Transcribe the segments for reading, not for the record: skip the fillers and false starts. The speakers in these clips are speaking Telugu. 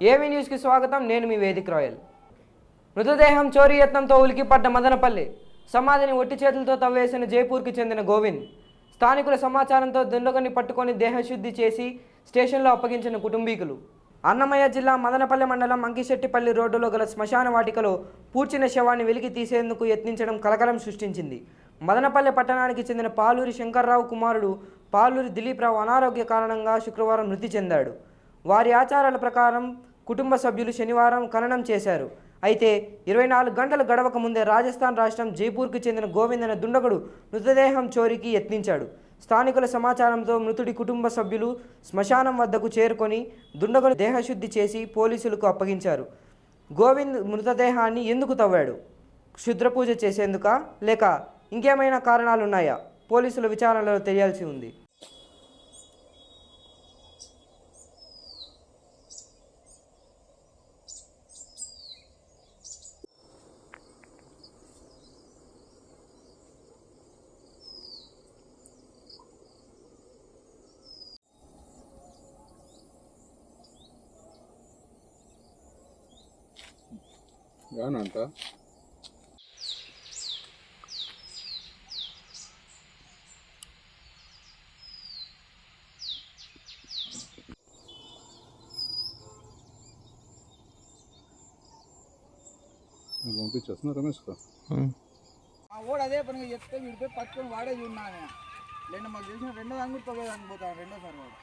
ఏవీ న్యూస్కి స్వాగతం. నేను మీ వేదిక రాయల్. మృతదేహం చోరీ యత్నంతో ఉలికిపడ్డ మదనపల్లి. సమాధిని ఒట్టి చేతులతో తవ్వేసిన జైపూర్కి చెందిన గోవింద్. స్థానికుల సమాచారంతో దుండగుని పట్టుకొని దేహశుద్ధి చేసి స్టేషన్లో అప్పగించిన కుటుంబీకులు. అన్నమయ్య జిల్లా మదనపల్లి మండలం అంకిశెట్టిపల్లి రోడ్డులో గల శ్మశాన వాటికలో పూడ్చిన శవాన్ని వెలికి తీసేందుకు యత్నించడం కలకలం సృష్టించింది. మదనపల్లి పట్టణానికి చెందిన పాలూరి శంకర్రావు కుమారుడు పాలూరి దిలీప్రావు అనారోగ్య కారణంగా శుక్రవారం మృతి చెందాడు. వారి ఆచారాల ప్రకారం కుటుంబ సభ్యులు శనివారం ఖననం చేశారు. అయితే 24 గంటలు గడవక ముందే రాజస్థాన్ రాష్ట్రం జైపూర్కు చెందిన గోవింద్ అనే దుండగుడు మృతదేహం చోరీకి యత్నించాడు. స్థానికుల సమాచారంతో మృతుడి కుటుంబ సభ్యులు శ్మశానం వద్దకు చేరుకొని దుండగుని దేహశుద్ధి చేసి పోలీసులకు అప్పగించారు. గోవింద్ మృతదేహాన్ని ఎందుకు తవ్వాడు? క్షుద్రపూజ చేసేందుకా లేక ఇంకేమైనా కారణాలున్నాయా? పోలీసుల విచారణలో తెలియాల్సి ఉంది. ఏనంట పంపించేస్తున్నా రమేష్ వాడు అదే పనిగా చెప్తే వీడిపోయి పట్టుకొని వాడే చూడాను. లేదా మాకు తెలిసిన రెండో అంగుడు తగ్గడానికి పోతాను. రెండోసారి వాడు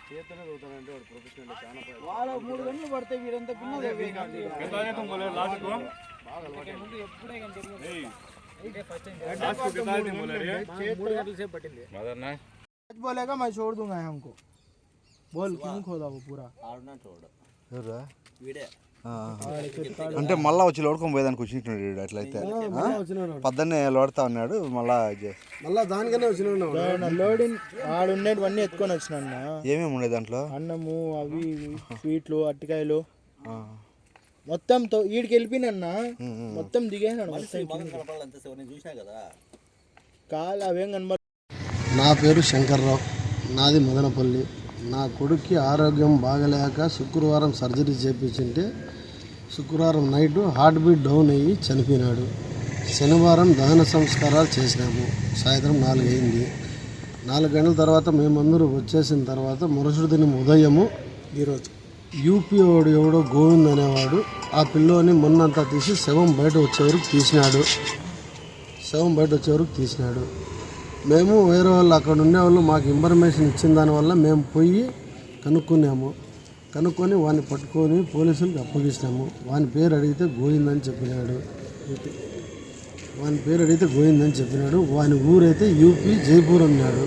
చేతనే చదువుతానంటే వాడు ప్రొఫెషనల్ చాలా వాళ్ళ 3 గంటలు పడితే వీడంతా ఎప్పుడే बोलेगा मैं छोड़ दूंगा हमको बोल क्यों खोदा वो पूरा అంటే మళ్ళా వచ్చి లోడుకొని పోయేదానికి వచ్చినట్టు అట్లయితే పద్దన్నే లోడుతా ఉన్నాడు. మళ్ళా దానికనే వచ్చిన లోడింగ్ ఆడుండేవన్నీ ఎత్తుకొని వచ్చినా. ఏమేమి ఉండే దాంట్లో? అన్నము అవి స్వీట్లు అట్టికాయలు మొత్తం ఈడికి వెళ్ళిపోయినా మొత్తం దిగేసాడు. కాలు అవేం కనబడ. నా పేరు శంకర్రావు, నాది మదనపల్లి. నా కొడుక్కి ఆరోగ్యం బాగలేక శుక్రవారం సర్జరీ చేయించింటే శుక్రవారం నైట్ హార్ట్ బీట్ డౌన్ అయ్యి చనిపోయినాడు. శనివారం దహన సంస్కారాలు చేసినాము. సాయంత్రం 4 అయింది. 4 గంటల తర్వాత మేమందరూ వచ్చేసిన తర్వాత మరుసటి దినం ఉదయము ఈరోజు యూపీ వాడు ఎవడో గోవింద్ అనేవాడు ఆ పిల్లోని మొన్నంతా తీసి శవం బయట వచ్చేవరకు తీసినాడు. మేము వేరే వాళ్ళు అక్కడ ఉండేవాళ్ళు మాకు ఇన్ఫర్మేషన్ ఇచ్చిన దానివల్ల మేము పోయి కనుక్కొని వాడిని పట్టుకొని పోలీసులకు అప్పగిస్తాము. వాని పేరు అడిగితే గోవింద్ అని చెప్పినాడు. వాని ఊరైతే యూపీ జైపూర్ అన్నాడు.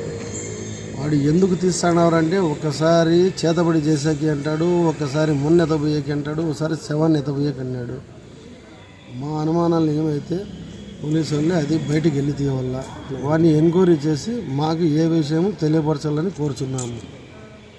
వాడు ఎందుకు తీస్తాడవరంటే ఒకసారి చేతబడి చేసాకి అంటాడు, ఒకసారి మొన్న ఎతబోయేకి అంటాడు, ఒకసారి శవాన్ని ఎతబోయేకి అన్నాడు. మా అనుమానాలు ఏమైతే పోలీసు వాళ్ళే అది బయటికి వెళ్ళి తీయవల్ల వాడిని ఎంక్వైరీ చేసి మాకు ఏ విషయము తెలియపరచాలని కోరుచున్నాము.